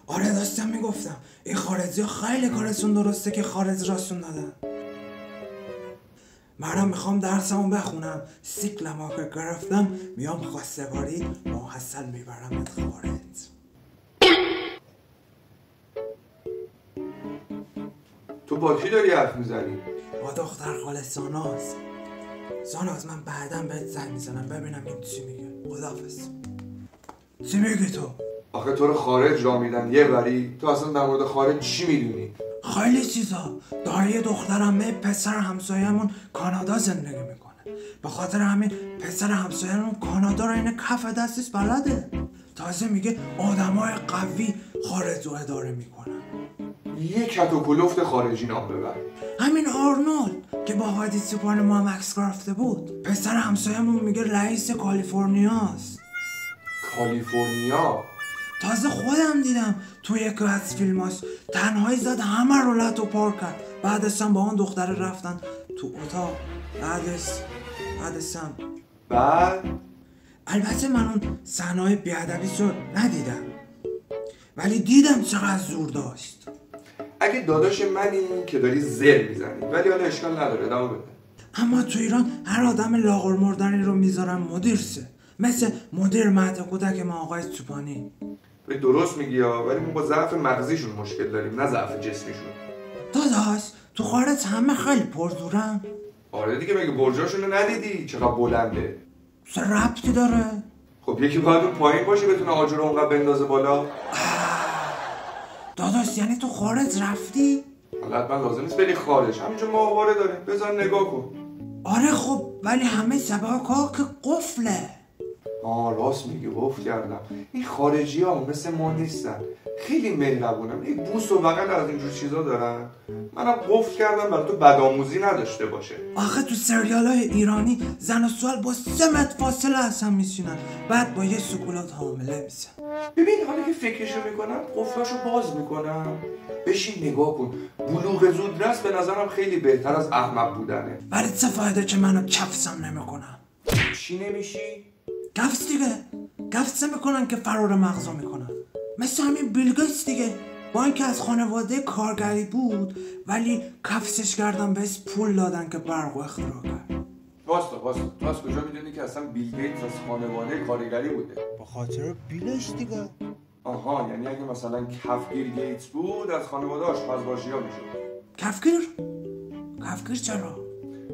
آره داشتم میگفتم این خارجی ها خیلی کارشون درسته که خارج راسون دادن. منم میخوام درسمو بخونم، سیکلمو که گرفتم میام خواستگاری محصل میبرمت خارج. تو با کی داری حرف میزنی؟ با دختر خاله ساناز. ساناز من بعداً بهت زنگ میزنم ببینم این چی میگه. خداحافظ. چی میگی تو؟ آخه تو رو خارج را میدن یه وری، تو اصلا در مورد خارج چی میدونی؟ خیلی چیزا. دایی دخترمه پسر همسایه‌مون کانادا زندگی میکنه، به خاطر همین پسر همسایه‌مون کانادا رو این کف دستش بلده. تازه میگه آدمای قوی خارج رو اداره میکنن. یه کت و کلفت خارجی نام ببر. همین آرنولد که با هادی سوپان ما مکس گرفته بود، پسر همسایه‌مون میگه رئیس کالیفرنیاست. کالیفرنیا؟ تازه خودم دیدم توی یکی از فیلماش تنهایی زد همه رو لط و پار کرد. بعدش هم با اون دختره رفتن تو اتاق. بعدش هم البته من اون صحنه‌های بی‌ادبیش رو ندیدم، ولی دیدم چقدر زور داشت. اگه داداش منی که داری زر میزنی، ولی حالا اشکال نداره ادامه بده. اما تو ایران هر آدم لاغر مردنی رو میذارن مدیر سه، مثل مدیر مهد کودک ما آقای چوپانی. درست میگی ها، ولی ما با ضعف مغزیشون مشکل داریم نه ضعف جسمیشون. داداش تو خارج همه خیلی پرزورن. آره دیگه، مگه برجاشون رو ندیدی چقدر بلنده؟ چه ربطی داره؟ خب یکی باید اون پایین باشه بتونه آجر رو اونقدر بندازه بالا. داداش یعنی تو خارج رفتی؟ حالا حتما لازم نیست بری خارج، همینجا ماهواره داره، بذار نگاه کن. آره خب ولی همه سباکا که قفله. راست میگی، قفل کردم. این خارجی ها مثل ما نیستن، خیلی مهربونن، یک بوس و بغل از اینجور چیزا دارن. منم قفل کردم برای تو بدآموزی نداشته باشه. آخه تو سریال های ایرانی زن و سوال با 3 متر فاصله از هم میشینن، بعد با یه شکلات حامله میشن. ببین حالا که فکرشو میکنم قفلاشو باز میکنم، بشین نگاه کن. بلوغ زودرس به نظرم خیلی بهتر از احمق بودنه. ولی چه فایده که منو کفسم نمیکنن؟ چی نمیشی؟ کفس دیگه. کفس میکنن که فرار مغزا میکنن، مثل همین بیل گیتس دیگه. با اینکه از خانواده کارگری بود ولی کفسش کردن بهش پول دادن که برق اختراع کرد. واسطه تو از کجا میدونی که اصلا بیل گیتس از خانواده کارگری بوده؟ به خاطر بیلش دیگه. آها، یعنی اگه مثلا کفگیر گیتس بود از خانواده آشپزباشی‌ها میشد. کفگیر چرا؟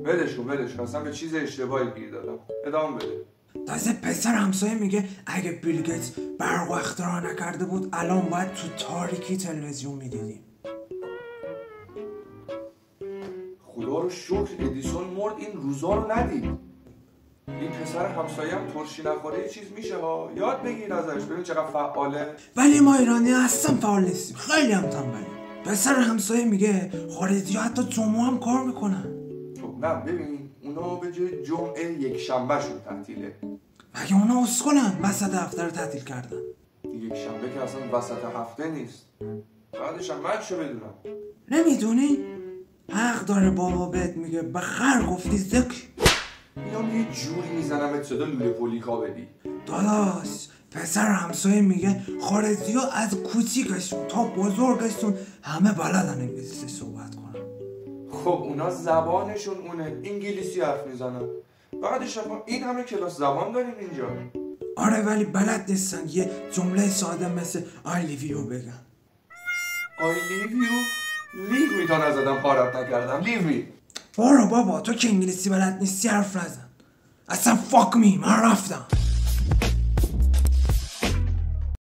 ولش کن اصلا به چیز اشتباهی گیر دادم. ادامه بده. تازه پسر همسایه میگه اگه بیل گیتس برق اختراع نکرده بود الان باید تو تاریکی تلویزیون میدیدیم. خدا رو شکر ادیسون مرد این روزا رو ندید. این پسر همسایه هم ترشی نخوره یه چیز میشه ها، یاد بگیر ازش، ببین چقدر فعاله. ولی ما ایرانی اصلا فعال نیستیم، خیلی هم تنبلیم. پسر همسایه میگه خارجی ها حتی جمعه هم کار میکنن. خب نه ببین اونا به جای جمعه یک شنبه شون تعطیله. مگه اونا اسکلن وسط هفته رو تعطیل کردن؟ یک شنبه که اصلا وسط هفته نیست، بعدش هم مکشو بدونم. نمیدونی؟ حق داره بابا بهت میگه به خر گفتی ذکر. میام یه جوری میزنم صدا لوله پولیکا بدی. داداش پسر همسایه میگه خارجی ها از کوچیکشون تا بزرگشون همه بلدن انگلیسی صحبت کنن. خب اونا زبانشون اونه، انگلیسی حرف میزنن. بعدش هم این همه کلاس زبان داریم اینجا. آره ولی بلد نیستن یه جمله ساده مثل I live you بگن. I live you؟ لیو می تا نزدم پارت نکردم. لیو می. برو بابا تو که انگلیسی بلد نیستی حرف نزن. اصلا fuck me من رفتم.